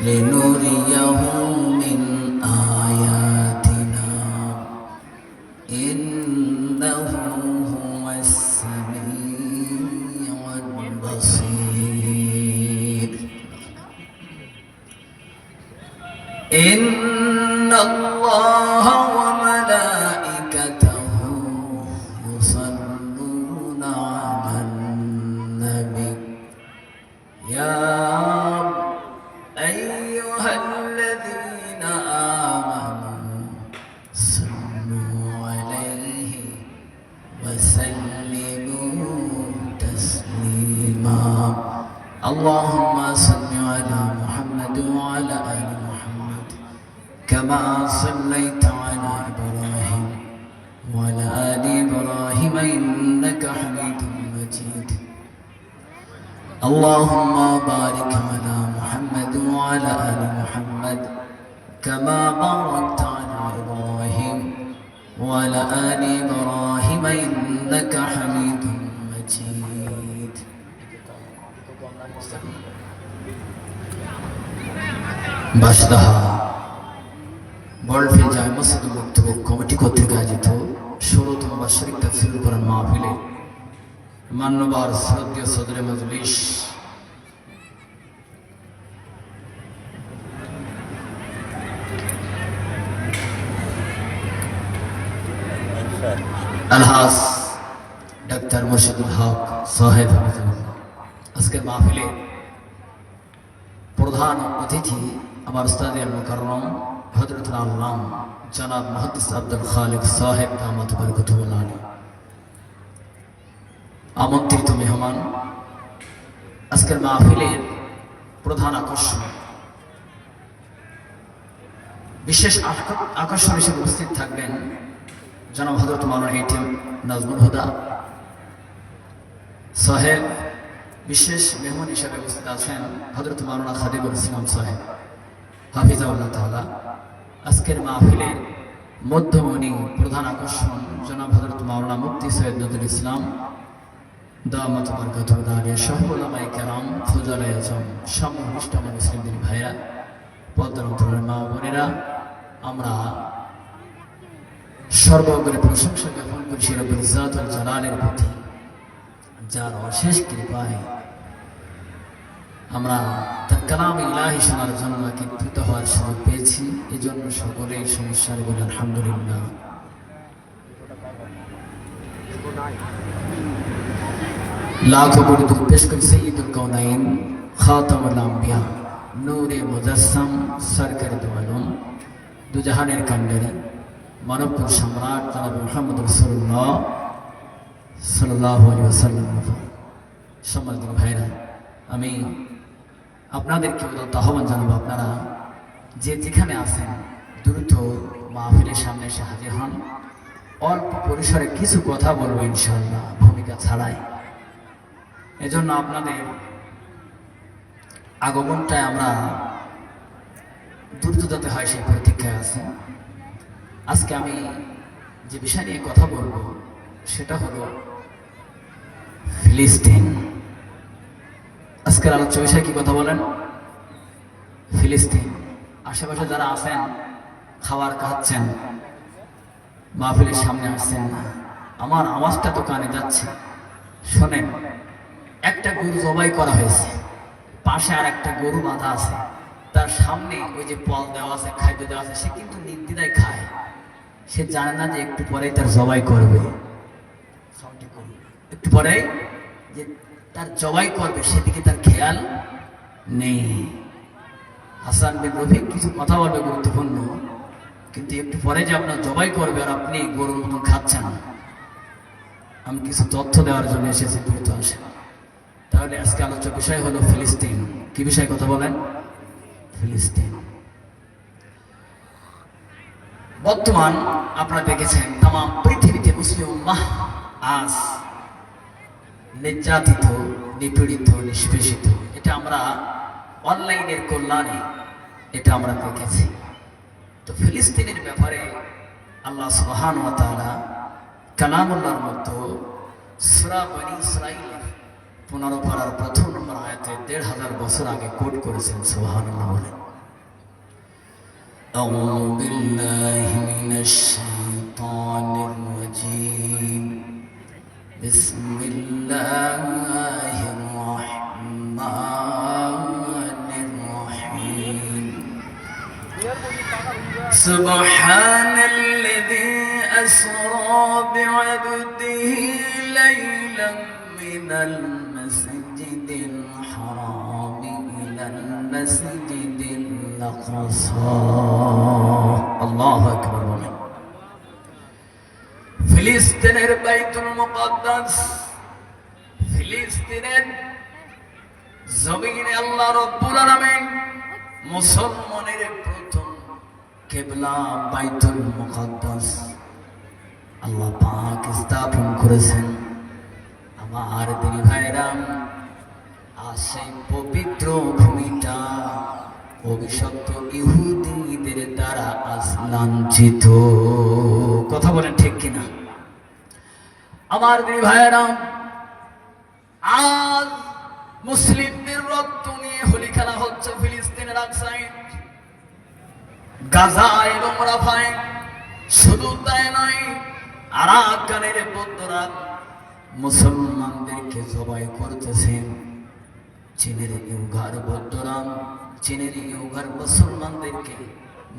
لنريه من آياتنا إنه هو السميع البصير إن الله وملائكته يصلون على النبي يا أيها الذين آمنوا صلوا عليه وسلموا تسليما اللهم صل على محمد وعلى آل محمد كما صليت على إبراهيم وعلى آل إبراهيم إنك حميد مجيد اللهم بارك على محمد وعلى آل محمد كما باركت على إبراهيم وعلى آل إبراهيم إنك حميد مجيد বাসদাহা বলফিল জামে মসজিদ মুক্তবের কমিটি কর্তৃক আয়োজিত ১৬তম বার্ষিক তাফসীরুল কোরআন মাহফিলে মান্যবর শ্রদ্ধেয় সদরে মজলিস আলহাজ ডাক্তার মুর্শিদুল হক সাহেব আজকের মাহফিলে প্রধান অতিথি আমার উস্তাদে মুকাররম হযরতুল আল্লাম জনাব মুহাদ্দিস আব্দুল খালিক সাহেব দামাত বরকতুল্লাহ আলাইহি আমন্ত্রিত মেহমান আজকের মাহফিলের প্রধান আকর্ষণ বিশেষ আকর্ষণ হিসেবে উপস্থিত থাকবেন জনাব হযরত মাওলানা এটিএম নাজমুল হুদা সাহেব। বিশেষ মেহমান হিসেবে উপস্থিত আছেন হযরত মাওলানা খাদিমুল ইসলাম সাহেব হাফিজাহুল্লাহ তাআলা। আজকের মাহফিলের মধ্যমণি প্রধান আকর্ষণ জনাব হযরত মাওলানা মুফতি সৈয়দ নজরুল ইসলাম দামাত বরকাতুল্লাহ আলাইহি সহ উলামায়ে কেরাম ফুজালায়ে আজম সম্মানিত মুসলিম ভাইরা পর্দার অন্তরালের মা বোনেরা, আমরা সর্বগ্রে প্রশংসা জ্ঞাপন করি সেই রব্বুল ইজ্জত ওয়াল জালালের প্রতি, যার অশেষ কৃপায় আমরা তার কালাম ইলাহি শোনার জন্য একত্রিত হওয়ার সুযোগ পেয়েছি। এই জন্য সকলেই সমস্যার বলে আলহামদুলিল্লাহ। লাখো কোটি দুরূদ পেশ করি সাইয়্যিদুল কাওনাইন খাতামুল আম্বিয়া নূরে মুজাসসাম সরকারে দু আলম দু জাহানের কান্ডারি মানবকুল সম্রাট জনাব মুহাম্মদ রাসূলুল্লাহ সাল্লাল্লাহু আলাইহি ওয়াসাল্লাম। সম্মানিত ভাইরা, আমি আপনাদেরকে আহ্বান জানাবো, আপনারা যে যেখানে আছেন দ্রুত মাহফিলের সামনে এসে হাজির হন। অল্প পরিসরে কিছু কথা বলবো ইনশাআল্লাহ, ভূমিকা ছাড়াই। এজন্য আপনাদের আগমনটায় আমরা দ্রুত যাতে হয় সেই প্রতীক্ষায় আছে। আজকে আমি যে বিষয় নিয়ে কথা বলবো সেটা হলো ফিলিস্তিন। আজকের আলোচ্য বিষয় কি কথা বলেন? ফিলিস্তিন। আশেপাশে যারা আছেন খাবার খাচ্ছেন, মাহফিলের সামনে আসছেন না, আমার আওয়াজটা তো কানে যাচ্ছে, শোনেন। একটা গরু জবাই করা হয়েছে, পাশে আর একটা গরু বাঁধা আছে, তার সামনে ওই যে পল দেওয়া আছে, খাদ্য দেওয়া আছে, সে কিন্তু নির্দ্বিধায় খায়। সে জানে না যে একটু পরেই তার জবাই করবে, একটু পরেই যে তার জবাই করবে, সেদিকে তার খেয়াল নেই। হাসান বিন রফিক কিছু কথা বলবে গুরুত্বপূর্ণ, কিন্তু একটু পরে যে আপনার জবাই করবে আর আপনি গরুর মতন খাচ্ছেন। আমি কিছু তথ্য দেওয়ার জন্য এসেছি, দ্রুত আসে। তাহলে আজকে আলোচ্য বিষয় হলো ফিলিস্তিন। কি বিষয়ে কথা বলেন? ফিলিস্তিন। বর্তমান আপনারা দেখেছেন তাম পৃথিবীতে মুসলিম উম্মাহ আজ নির্যাতিত, নিপীড়িত, নিষ্পেষিত। এটা আমরা অনলাইনের কল্যাণে এটা আমরা দেখেছি। তো ফিলিস্তিনের ব্যাপারে আল্লাহ সুবহানাহু ওয়া তাআলা কালামুল্লাহর মতো সূরা বনী ইসরাঈলের 15 পারার প্রথম নম্বর আয়াতে 1500 বছর আগে কোট করেছেন। সুবহানাল্লাহ বলেন। আউযু বিল্লাহি মিনাশ শাইতানির রাজীম। বিসমিল্লাহির রাহমানির রাহিম। সুবহানাল্লাযী আসরা বি'আবদিহি লাইলান মিনাল মাসজিদিল হারাম ইলাল মাসজিদিল আকসা। আল্লাহু আকবার বলেন। ফিলিস্তিনের বাইতুল মুকাদ্দাস, ফিলিস্তিনের জমিনে আল্লাহ রাব্বুল আলামিন মুসলমানের প্রথম কিবলা বাইতুল মুকাদ্দাস আল্লাহ পাক স্থাপন করেছেন। আমার দিনী ভাইরা, আর সেই পবিত্র ভূমিটা অভিশপ্ত ইহুদিদের দ্বারা আজ লাঞ্ছিত। কথা বলেন ঠিক কিনা? আমার দিনী ভাইরা, আজ মুসলিমদের রক্ত নিয়ে হোলি খেলা হচ্ছে ফিলিস্তিনের আকসায়, গাজা এবং রাফায়। শুধু তাই নয়, আরাকানের বৌদ্ধরা মুসলমানদেরকে জবাই করতেছেন। চীনের ইউঘার বৌদ্ধরা, চীনের ইউঘার মুসলমানদেরকে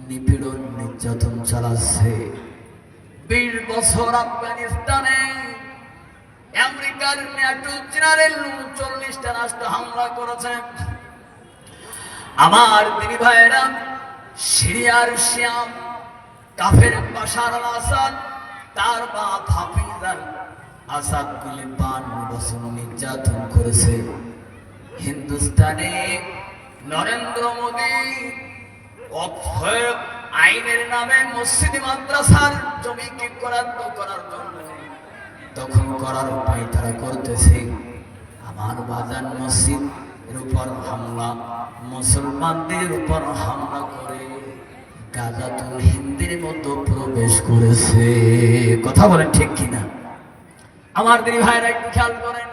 নিপীড়ন নির্যাতন চালাচ্ছে। 20 বছর আফগানিস্তানে আমেরিকার ন্যাটো জেনারেল 40টা রাষ্ট্র হামলা করেছে। আমার দিনী ভাইয়েরা, সিরিয়ার শিয়াম কাফের বাশার আল আসাদ, তার বাপ হাফিজ আল আসাদ গুলি 52 বছর নির্যাতন করেছে। হিন্দুস্তানে নরেন্দ্র মোদী আইনের নামে মসজিদ মাদ্রাসার জমি কি করার জন্য তখন করার উপায় তারা করতেছে। আমার বাজার মসজিদের উপর হামলা, মুসলমানদের উপর হামলা করে গাজাতুল হিন্দের মতো প্রবেশ করেছে। কথা বলেন ঠিক কিনা? আমার দিনী ভাইরা একটু খেয়াল করেন।